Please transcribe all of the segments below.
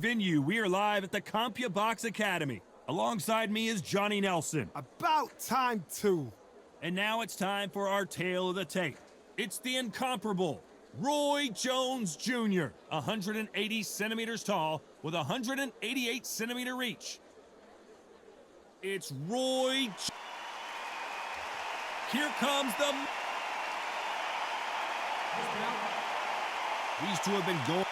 venue. We are live at the CompuBox Academy. Alongside me is Johnny Nelson. About time, too. And now it's time for our tale of the tape. It's the incomparable Roy Jones Jr., 180 centimeters tall with 188 centimeter reach. It's Roy. Here comes the... These two have been going.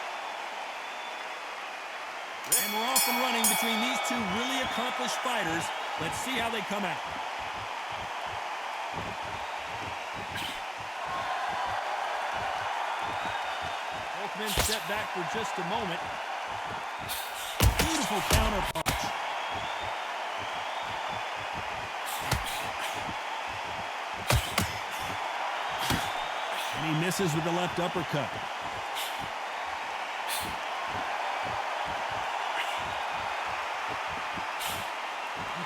And we're off and running between these two really accomplished fighters. Let's see how they come out. Both men step back for just a moment. Beautiful counter punch. And he misses with the left uppercut.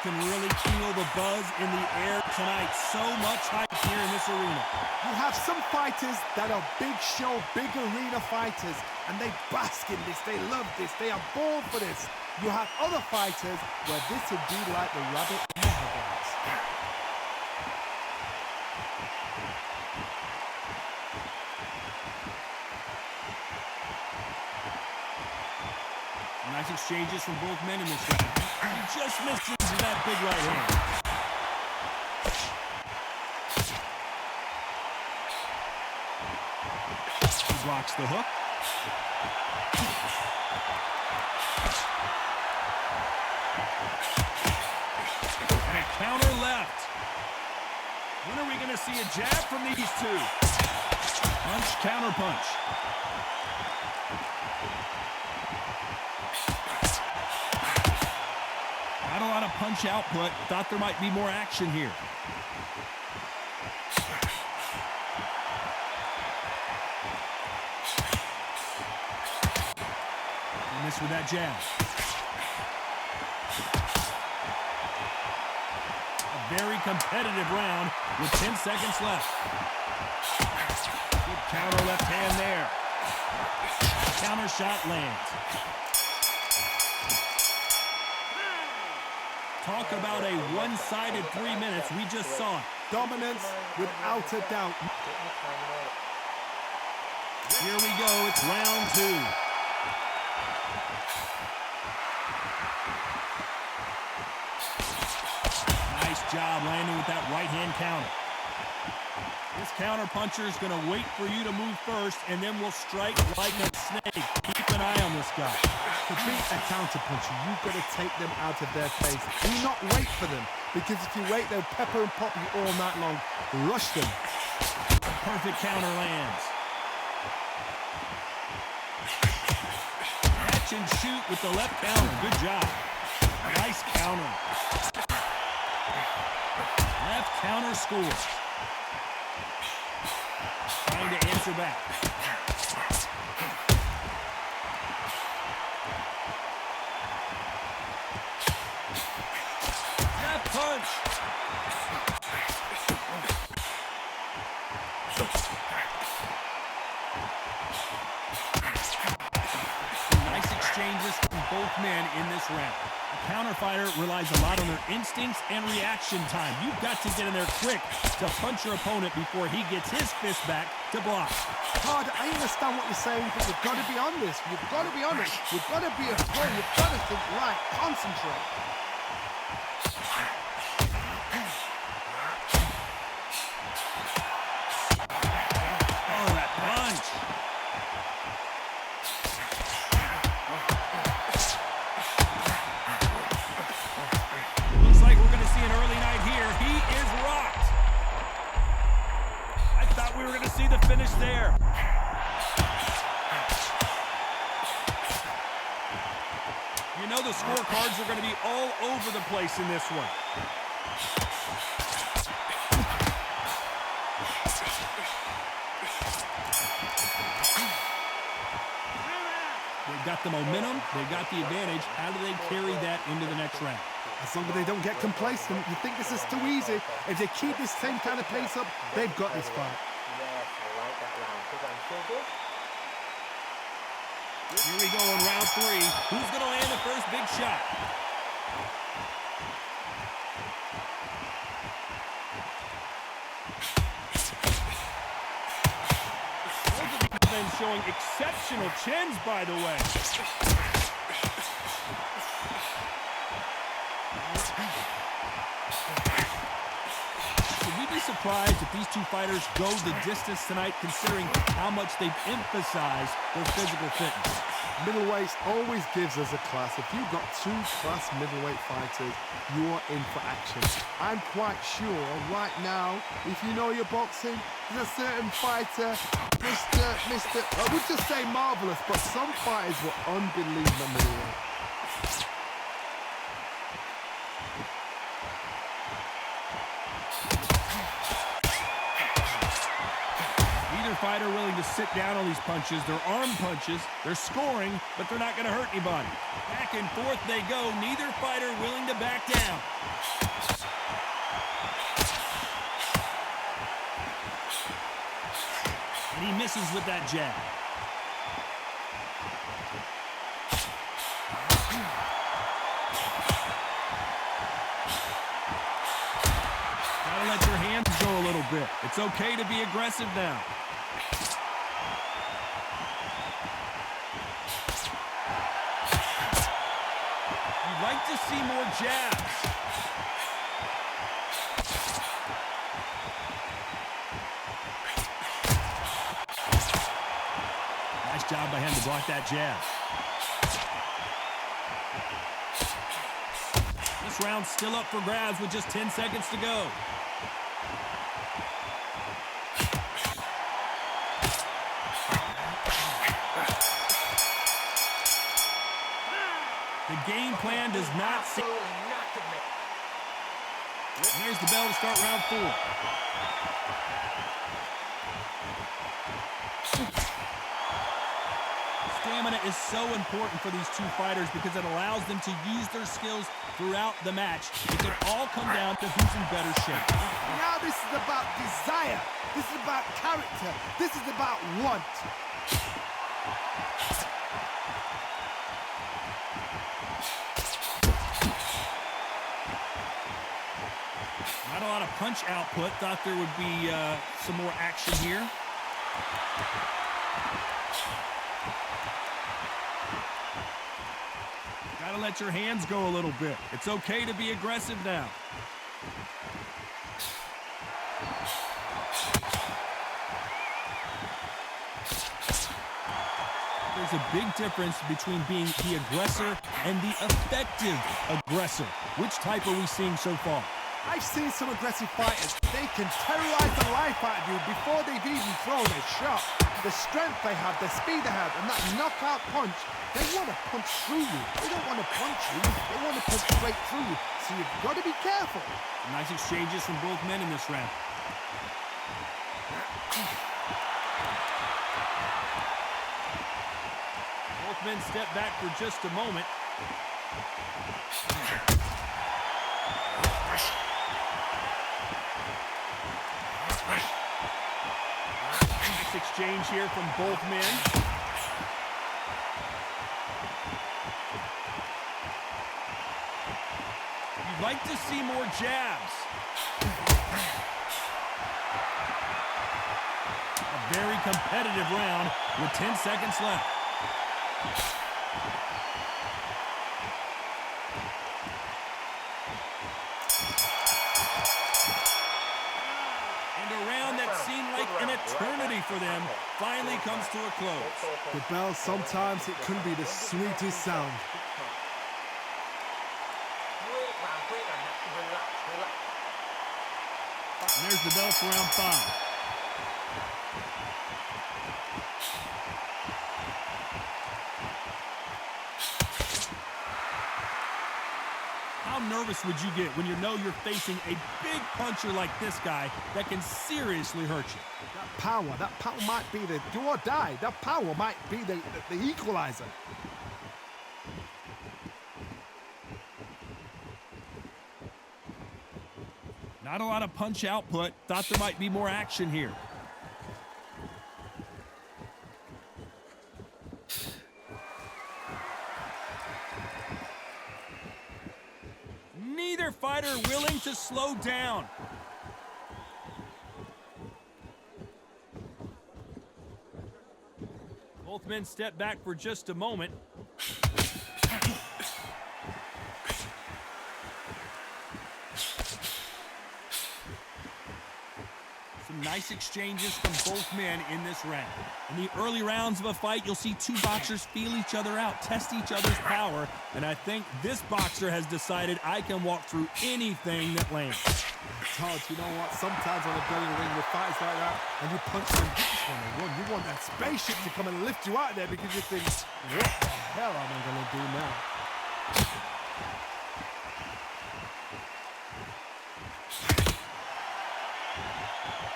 You can really feel the buzz in the air tonight. So much hype here in this arena. You have some fighters that are big show, big arena fighters, and they bask in this, they love this, they are born for this. You have other fighters where this would be like the rabbit in the headlights. Nice exchanges from both men in this round. He just misses that big right hand. He blocks the hook. And a counter left. When are we going to see a jab from these two? Punch, counter punch. Not a lot of punch output. Thought there might be more action here. And miss with that jab. A very competitive round with 10 seconds left. Good counter left hand there. Counter shot lands. Talk about a one-sided 3 minutes. We just saw it. Dominance without a doubt. Here we go. It's round two. Nice job landing with that right-hand counter. This counter puncher is going to wait for you to move first, and then will strike like a snake. Keep an eye on this guy. To beat a counter puncher, you've got to take them out of their face. Do not wait for them, because if you wait, they'll pepper and pop you all night long. Rush them. Perfect counter lands. Catch and shoot with the left counter. Good job. Nice counter. Left counter scores. Trying to answer back. Left punch. Nice exchanges from both men in this round. A counter fighter relies a lot on their instincts and reaction time. You've got to get in there quick to punch your opponent before he gets his fist back to block. Todd, I understand what you're saying, but you've got to be on this. You've got to be on it. You've got to be a pro. You've got to think right. Concentrate. Oh, that punch. Looks like we're going to see an early night here. He is rocked. I thought we were going to see the finish there. You know the scorecards are going to be all over the place in this one. They've got the momentum, they've got the advantage. How do they carry that into the next round? As long as they don't get complacent, you think this is too easy. If they keep this same kind of pace up, they've got this fight. Yes, I like that round. Here we go in round 3. Who's going to land the first big shot? Been showing exceptional chins, by the way. Should we be surprised if these two fighters go the distance tonight, considering how much they've emphasized their physical fitness? Middleweight always gives us a class. If you've got 2 class middleweight fighters, you're in for action. I'm quite sure right now, if you know your boxing, there's a certain fighter, I would just say marvelous, but some fighters were unbelievable middleweight. Fighter willing to sit down on these punches. They're arm punches. They're scoring, but they're not going to hurt anybody. Back and forth they go. Neither fighter willing to back down. And he misses with that jab. Gotta let your hands go a little bit. It's okay to be aggressive now. Like to see more jabs. Nice job by him to block that jab. This round's still up for grabs with just 10 seconds to go. The game plan does not seem... There's the bell to start round 4. Stamina is so important for these two fighters because it allows them to use their skills throughout the match. It can all come down to who's in better shape. Now this is about desire. This is about character. This is about want. Not a lot of punch output. Thought there would be some more action here. Gotta let your hands go a little bit. It's okay to be aggressive now. There's a big difference between being the aggressor and the effective aggressor. Which type are we seeing so far? I've seen some aggressive fighters. They can terrorize the life out of you before they've even thrown a shot. The strength they have, the speed they have, and that knockout punch, they want to punch through you. They don't want to punch you. They want to punch straight through you. So you've got to be careful. Nice exchanges from both men in this round. Both men step back for just a moment. Nice exchange here from both men. You'd like to see more jabs. A very competitive round with 10 seconds left. And a round that seemed like an eternity for them finally comes to a close. The bell, sometimes it can be the sweetest sound. And there's the bell for round 5. How nervous would you get when you know you're facing a big puncher like this guy that can seriously hurt you? That power might be the do or die. That power might be the equalizer. Not a lot of punch output. Thought there might be more action here. fighter willing to slow down. Both men step back for just a moment. Some nice exchanges from both men in this round. In the early rounds of a fight, you'll see two boxers feel each other out, test each other's power, and I think this boxer has decided I can walk through anything that lands. Todd, you know what? Sometimes on a belly ring with fights like that, and you punch them, you just want to run. You want that spaceship to come and lift you out there because you think, what the hell am I going to do now?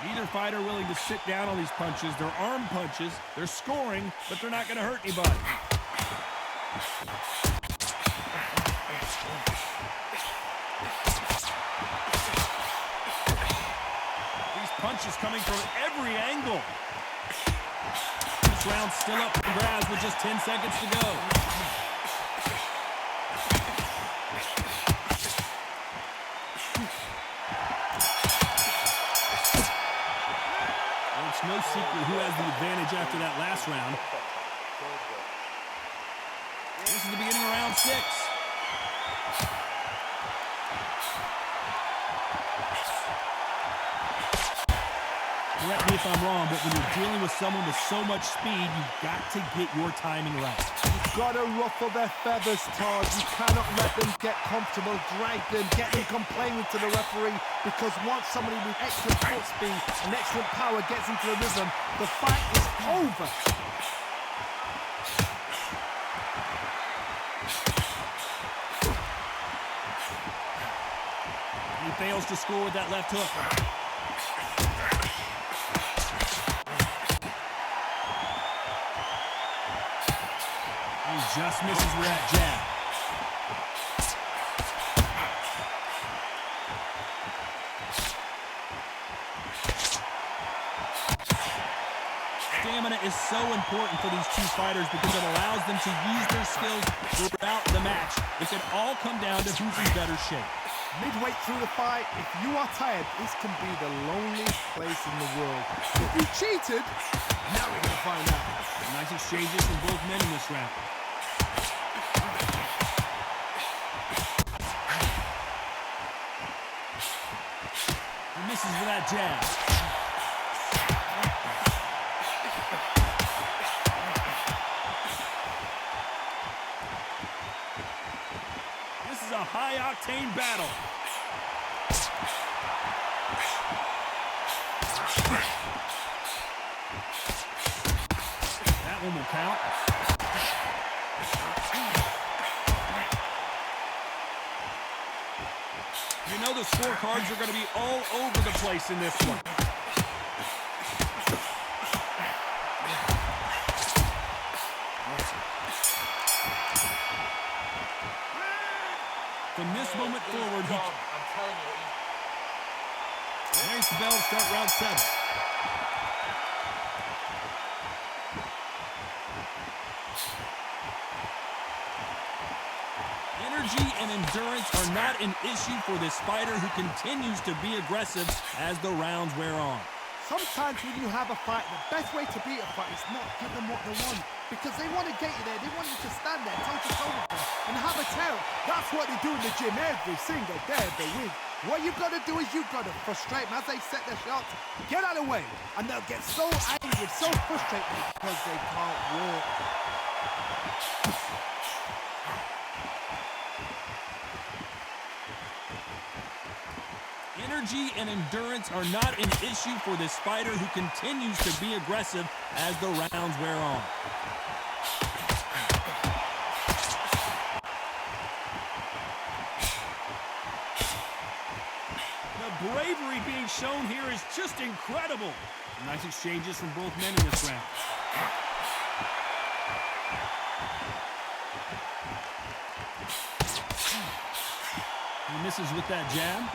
Neither fighter willing to sit down on these punches. They're arm punches. They're scoring, but they're not going to hurt anybody. These punches coming from every angle. This round's still up for grabs with just 10 seconds to go. It's no secret who has the advantage after that last round. This is the beginning of round 6. Correct me if I'm wrong, but when you're dealing with someone with so much speed, you've got to get your timing right. You've got to ruffle their feathers, Todd. You cannot let them get comfortable, drag them, get them complaining to the referee, because once somebody with excellent foot speed and excellent power gets into the rhythm, the fight is over. He fails to score with that left hook. He just misses with that jab. Stamina is so important for these two fighters because it allows them to use their skills throughout the match. It can all come down to who's in better shape. Midway through the fight, if you are tired, this can be the loneliest place in the world. If you cheated, now we're going to find out. Nice exchanges from both men in this round. He misses with that jab. This is a high-octane battle. That one will count. You know the scorecards are going to be all over the place in this one. From this moment forward, he... I'm telling you. There's the bell to start round 7. Energy and endurance are not an issue for this fighter who continues to be aggressive as the rounds wear on. Sometimes when you have a fight, the best way to beat a fight is not give them what they want, because they want to get you there. They want you to stand there, toe to toe with them, and have a tail. That's what they do in the gym every single day of the week. What you've got to do is you've got to frustrate them as they set their shots. Get out of the way, and they'll get so angry, so frustrated because they can't walk. Energy and endurance are not an issue for this fighter who continues to be aggressive as the rounds wear on. The bravery being shown here is just incredible. Nice exchanges from both men in this round. He misses with that jab.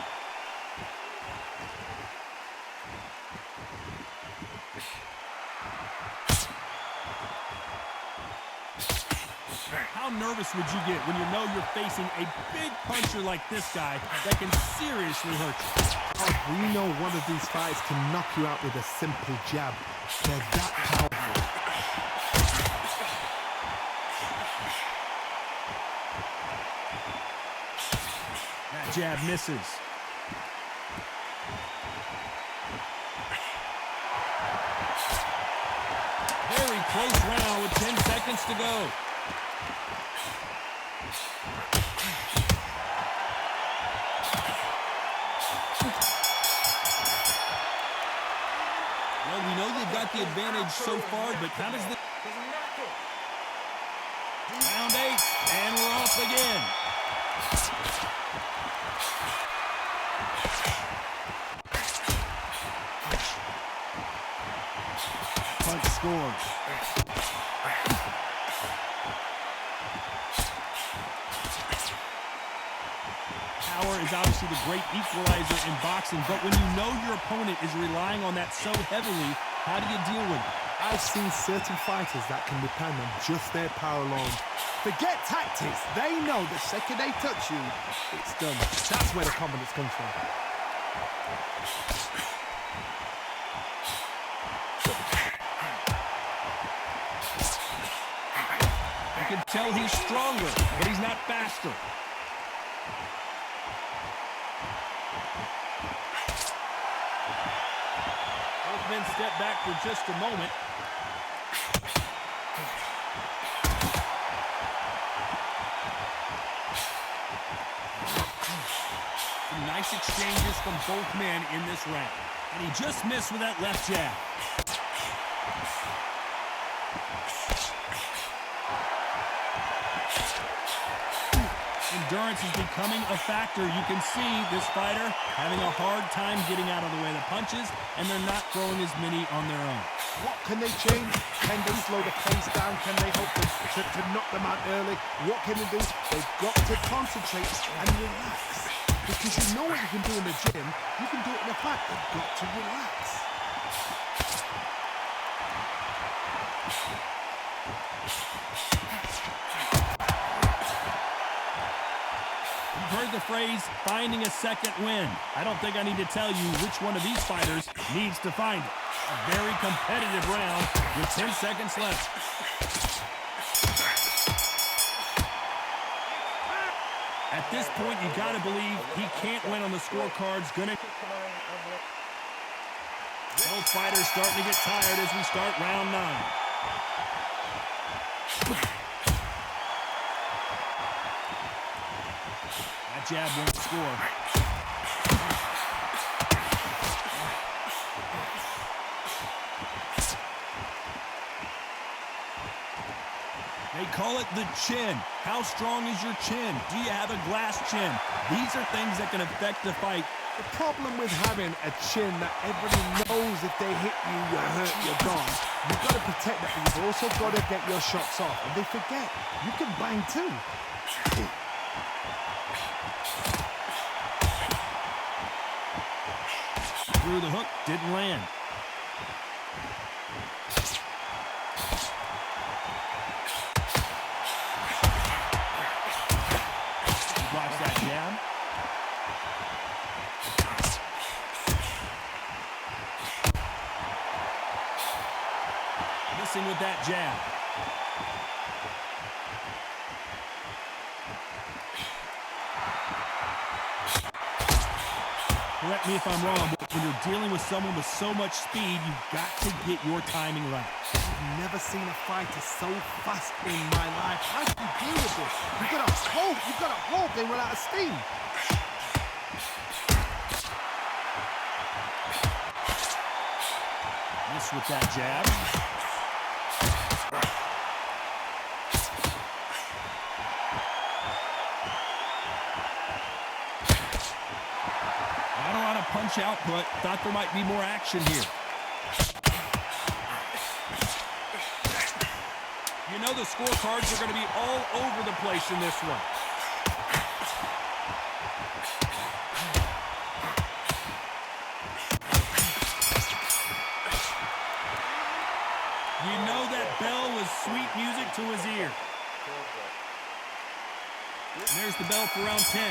How nervous would you get when you know you're facing a big puncher like this guy that can seriously hurt you? Oh, we know one of these fighters can knock you out with a simple jab. They're that powerful. That jab misses. Very close round with 10 seconds to go. Well, we know they've got the advantage so far, but how does this... Round 8, and we're off again. Punch scores. Power is obviously the great equalizer in boxing, but when you know your opponent is relying on that so heavily, how do you deal with it? I've seen certain fighters that can depend on just their power alone. Forget tactics. They know the second they touch you, it's done. That's where the confidence comes from. You can tell he's stronger, but he's not faster. Both men step back for just a moment. Some nice exchanges from both men in this round. And he just missed with that left jab. Endurance is becoming a factor. You can see this fighter having a hard time getting out of the way of the punches, and they're not throwing as many on their own. What can they change? Can they slow the pace down? Can they hope to knock them out early? What can they do? They've got to concentrate and relax. Because you know what you can do in the gym, you can do it in a fight. They've got to relax. You've heard the phrase, finding a second win. I don't think I need to tell you which one of these fighters needs to find it. A very competitive round with 10 seconds left. At this point, you got to believe he can't win on the scorecards. Both fighters starting to get tired as we start round 9. That jab won't score. They call it the chin. How strong is your chin? Do you have a glass chin? These are things that can affect the fight. The problem with having a chin that everybody knows if they hit you, you're hurt, you're gone. You've got to protect that, but you've also got to get your shots off. And they forget, you can bang too. Through the hook, didn't land. Blocks that jab. Missing with that jab. Correct me if I'm wrong, but when you're dealing with someone with so much speed, you've got to get your timing right. I've never seen a fighter so fast in my life. How do you deal with this? You've got to hope they run out of steam. Miss with that jab. Not a lot of punch output. Thought there might be more action here. You know the scorecards are going to be all over the place in this one. You know that bell was sweet music to his ear. And there's the bell for round 10.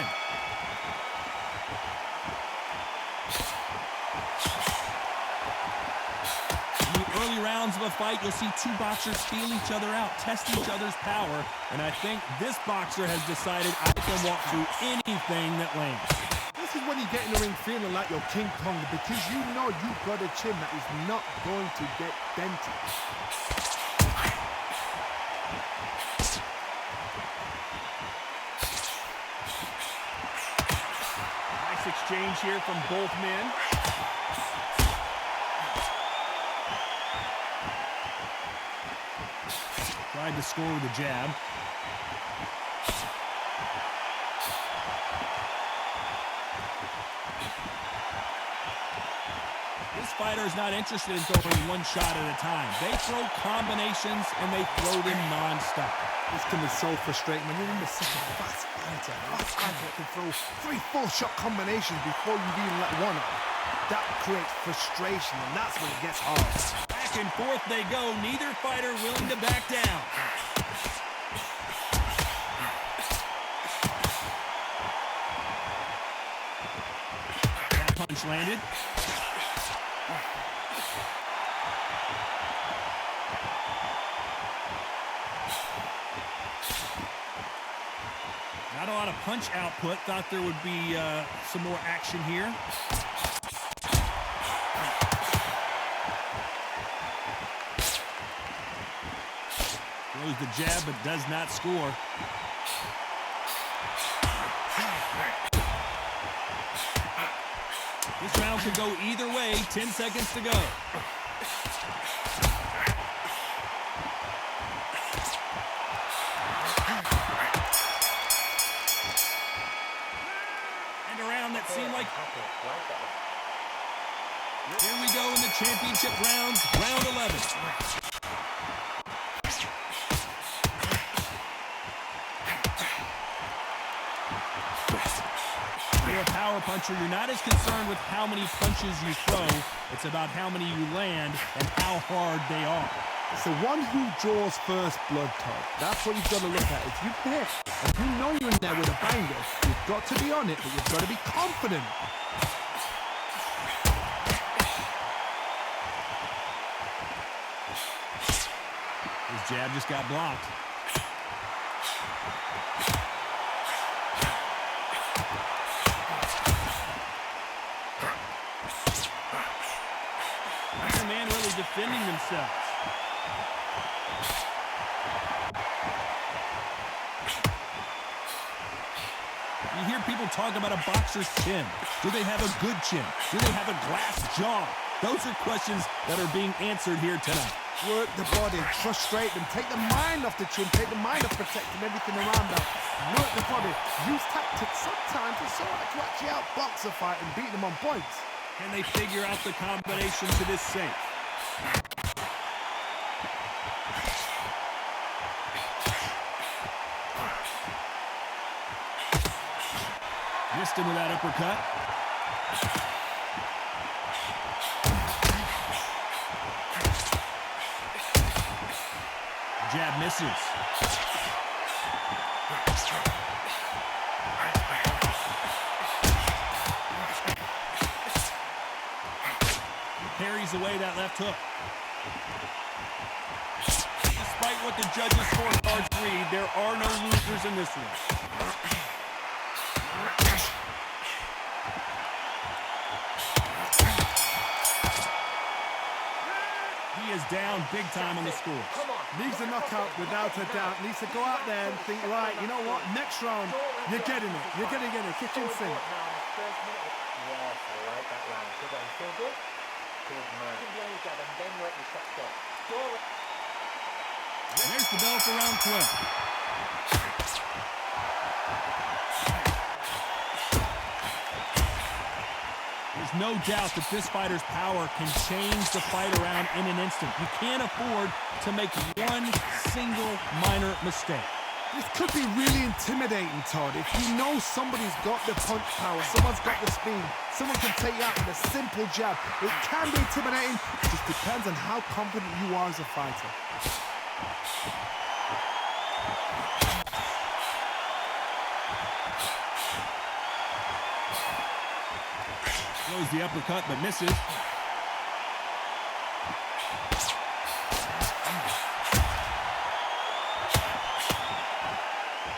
In the early rounds of a fight, you'll see two boxers feel each other out, test each other's power, and I think this boxer has decided I can walk through anything that lands. This is when you get in the ring feeling like you're King Kong, because you know you've got a chin that is not going to get dented. Nice exchange here from both men. Tried to score with a jab. This fighter is not interested in throwing one shot at a time. They throw combinations and they throw them non-stop. This can be so frustrating when you're in the second fast fighter. Fast fighter can throw 3-4 shot combinations before you even let one off. That creates frustration, and that's when it gets hard. Back and forth they go, neither fighter willing to back down. That punch landed. Not a lot of punch output. Thought there would be some more action here. Throws the jab, but does not score. This round could go either way. 10 seconds to go. And a round that seemed like... Here we go in the championship rounds, round 11. You're a power puncher. You're not as concerned with how many punches you throw. It's about how many you land and how hard they are. It's the one who draws first blood, Todd. That's what you've got to look at. If you hit, and you know you're in there with a banger, you've got to be on it, but you've got to be confident. His jab just got blocked. Neither man really defending themselves. You hear people talk about a boxer's chin. Do they have a good chin? Do they have a glass jaw? Those are questions that are being answered here tonight. Work the body, frustrate them, take the mind off the chin, take the mind off protecting everything around them. Work the body, use tactics. Sometimes it's all right to actually outbox a fight and beat them on points. Can they figure out the combination to this safe? Missed him with that uppercut. Jab misses. Parries away that left hook. Despite what the judges' scorecards read, there are no losers in this one. He is down big time on the score. Needs a knockout without a doubt. Needs to go out there and think, right, you know what, next round, you're getting it. You're going to get it. Kitchen sink. Yes, I like that round. Good one. Feel good? Good man. And then work your shot stop. There's the bell for round 12. There's no doubt that this fighter's power can change the fight around in an instant. You can't afford to make one single minor mistake. This could be really intimidating, Todd. If you know somebody's got the punch power, someone's got the speed, someone can take you out with a simple jab. It can be intimidating. It just depends on how confident you are as a fighter. Throws the uppercut but misses.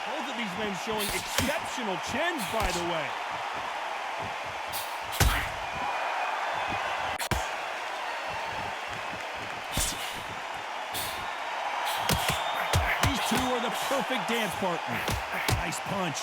Both of these men showing exceptional chins, by the way. These two are the perfect dance partner. Nice punch.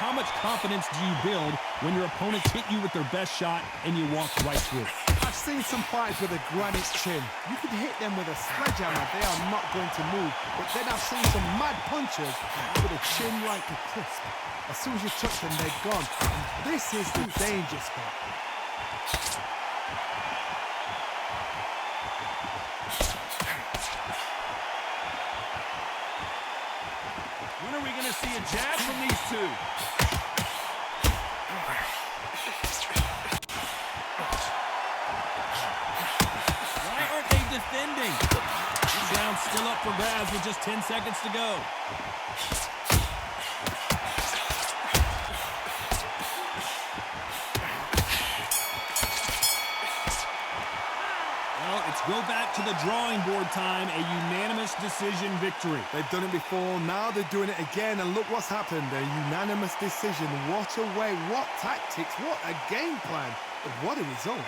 How much confidence do you build when your opponents hit you with their best shot and you walk right through? I've seen some fighters with a granite chin. You could hit them with a sledgehammer, they are not going to move. But then I've seen some mad punchers with a chin like a crisp. As soon as you touch them, they're gone. And this is the danger spot. When are we going to see a jab from these two? Why aren't they defending? This round's still up for grabs with just 10 seconds to go. Well, it's go back to the drawing board time, a unanimous decision victory. They've done it before, now they're doing it again, and look what's happened. A unanimous decision. What a way, what tactics, what a game plan. What a result.